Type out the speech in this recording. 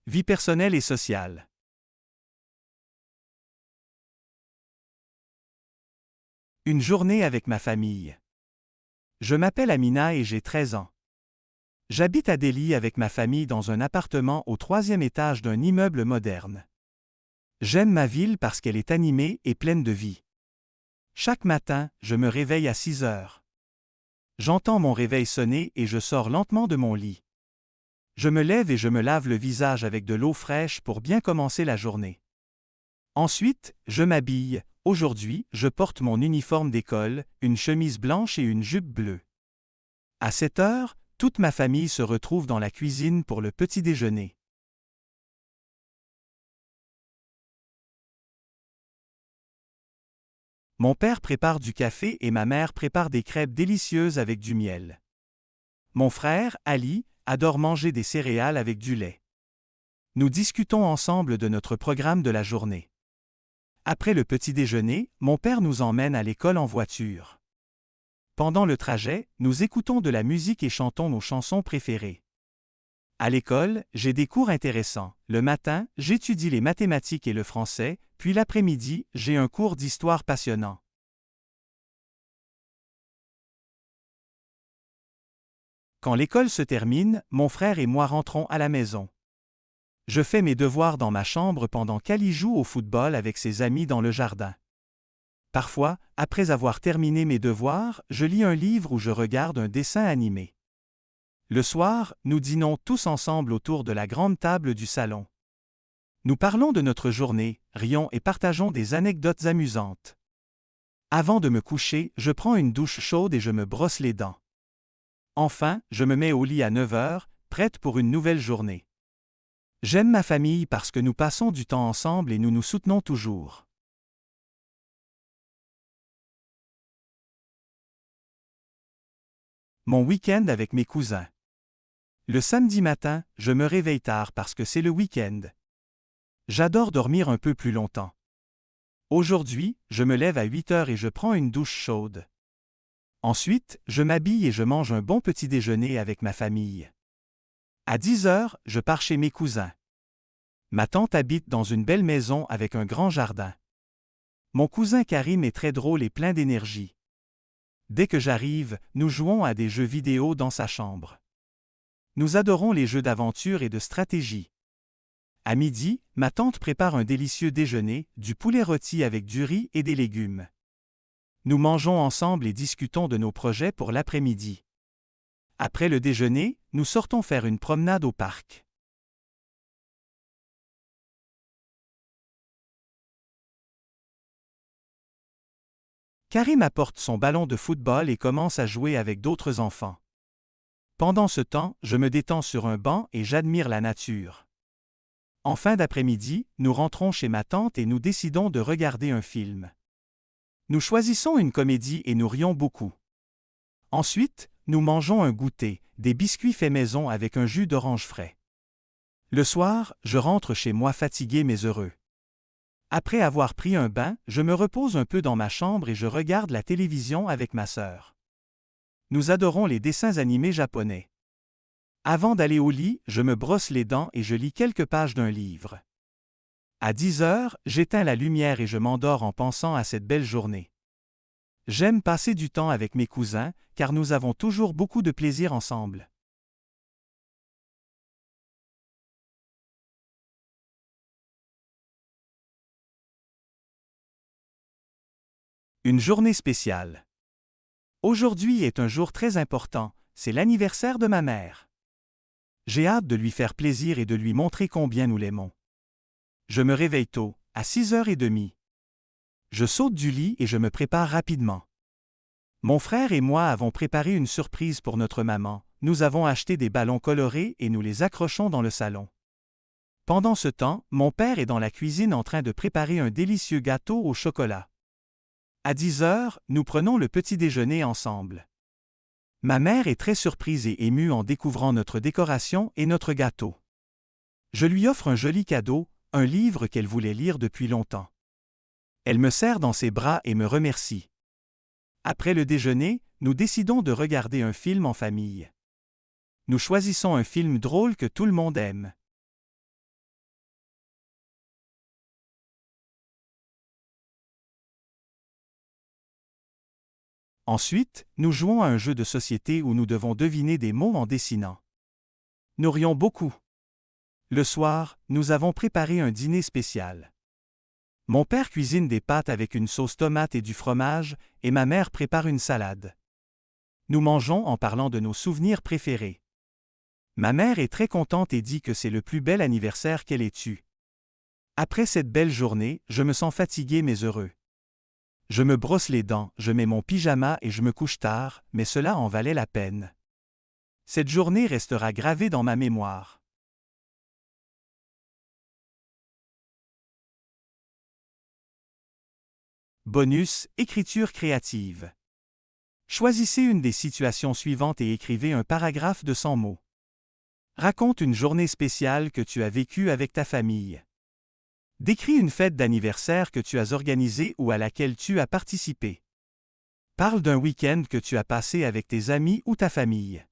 Vie personnelle et sociale. Une journée avec ma famille. Je m'appelle Amina et j'ai 13 ans. J'habite à Delhi avec ma famille dans un appartement au 3e étage d'un immeuble moderne. J'aime ma ville parce qu'elle est animée et pleine de vie. Chaque matin, je me réveille à 6 heures. J'entends mon réveil sonner et je sors lentement de mon lit. Je me lève et je me lave le visage avec de l'eau fraîche pour bien commencer la journée. Ensuite, je m'habille. Aujourd'hui, je porte mon uniforme d'école, une chemise blanche et une jupe bleue. À 7 heures, toute ma famille se retrouve dans la cuisine pour le petit déjeuner. Mon père prépare du café et ma mère prépare des crêpes délicieuses avec du miel. Mon frère, Ali, adore manger des céréales avec du lait. Nous discutons ensemble de notre programme de la journée. Après le petit déjeuner, mon père nous emmène à l'école en voiture. Pendant le trajet, nous écoutons de la musique et chantons nos chansons préférées. À l'école, j'ai des cours intéressants. Le matin, j'étudie les mathématiques et le français, puis l'après-midi, j'ai un cours d'histoire passionnant. Quand l'école se termine, mon frère et moi rentrons à la maison. Je fais mes devoirs dans ma chambre pendant qu'Ali joue au football avec ses amis dans le jardin. Parfois, après avoir terminé mes devoirs, je lis un livre ou je regarde un dessin animé. Le soir, nous dînons tous ensemble autour de la grande table du salon. Nous parlons de notre journée, rions et partageons des anecdotes amusantes. Avant de me coucher, je prends une douche chaude et je me brosse les dents. Enfin, je me mets au lit à 9 heures, prête pour une nouvelle journée. J'aime ma famille parce que nous passons du temps ensemble et nous nous soutenons toujours. Mon week-end avec mes cousins. Le samedi matin, je me réveille tard parce que c'est le week-end. J'adore dormir un peu plus longtemps. Aujourd'hui, je me lève à 8 heures et je prends une douche chaude. Ensuite, je m'habille et je mange un bon petit déjeuner avec ma famille. À 10 heures, je pars chez mes cousins. Ma tante habite dans une belle maison avec un grand jardin. Mon cousin Karim est très drôle et plein d'énergie. Dès que j'arrive, nous jouons à des jeux vidéo dans sa chambre. Nous adorons les jeux d'aventure et de stratégie. À midi, ma tante prépare un délicieux déjeuner, du poulet rôti avec du riz et des légumes. Nous mangeons ensemble et discutons de nos projets pour l'après-midi. Après le déjeuner, nous sortons faire une promenade au parc. Karim apporte son ballon de football et commence à jouer avec d'autres enfants. Pendant ce temps, je me détends sur un banc et j'admire la nature. En fin d'après-midi, nous rentrons chez ma tante et nous décidons de regarder un film. Nous choisissons une comédie et nous rions beaucoup. Ensuite, nous mangeons un goûter, des biscuits faits maison avec un jus d'orange frais. Le soir, je rentre chez moi fatigué mais heureux. Après avoir pris un bain, je me repose un peu dans ma chambre et je regarde la télévision avec ma sœur. Nous adorons les dessins animés japonais. Avant d'aller au lit, je me brosse les dents et je lis quelques pages d'un livre. À 10 heures, j'éteins la lumière et je m'endors en pensant à cette belle journée. J'aime passer du temps avec mes cousins, car nous avons toujours beaucoup de plaisir ensemble. Une journée spéciale. Aujourd'hui est un jour très important, c'est l'anniversaire de ma mère. J'ai hâte de lui faire plaisir et de lui montrer combien nous l'aimons. Je me réveille tôt, à 6h30. Je saute du lit et je me prépare rapidement. Mon frère et moi avons préparé une surprise pour notre maman. Nous avons acheté des ballons colorés et nous les accrochons dans le salon. Pendant ce temps, mon père est dans la cuisine en train de préparer un délicieux gâteau au chocolat. À 10 heures, nous prenons le petit déjeuner ensemble. Ma mère est très surprise et émue en découvrant notre décoration et notre gâteau. Je lui offre un joli cadeau, un livre qu'elle voulait lire depuis longtemps. Elle me serre dans ses bras et me remercie. Après le déjeuner, nous décidons de regarder un film en famille. Nous choisissons un film drôle que tout le monde aime. Ensuite, nous jouons à un jeu de société où nous devons deviner des mots en dessinant. Nous rions beaucoup. Le soir, nous avons préparé un dîner spécial. Mon père cuisine des pâtes avec une sauce tomate et du fromage, et ma mère prépare une salade. Nous mangeons en parlant de nos souvenirs préférés. Ma mère est très contente et dit que c'est le plus bel anniversaire qu'elle ait eu. Après cette belle journée, je me sens fatigué mais heureux. Je me brosse les dents, je mets mon pyjama et je me couche tard, mais cela en valait la peine. Cette journée restera gravée dans ma mémoire. Bonus, écriture créative. Choisissez une des situations suivantes et écrivez un paragraphe de 100 mots. Raconte une journée spéciale que tu as vécue avec ta famille. Décris une fête d'anniversaire que tu as organisée ou à laquelle tu as participé. Parle d'un week-end que tu as passé avec tes amis ou ta famille.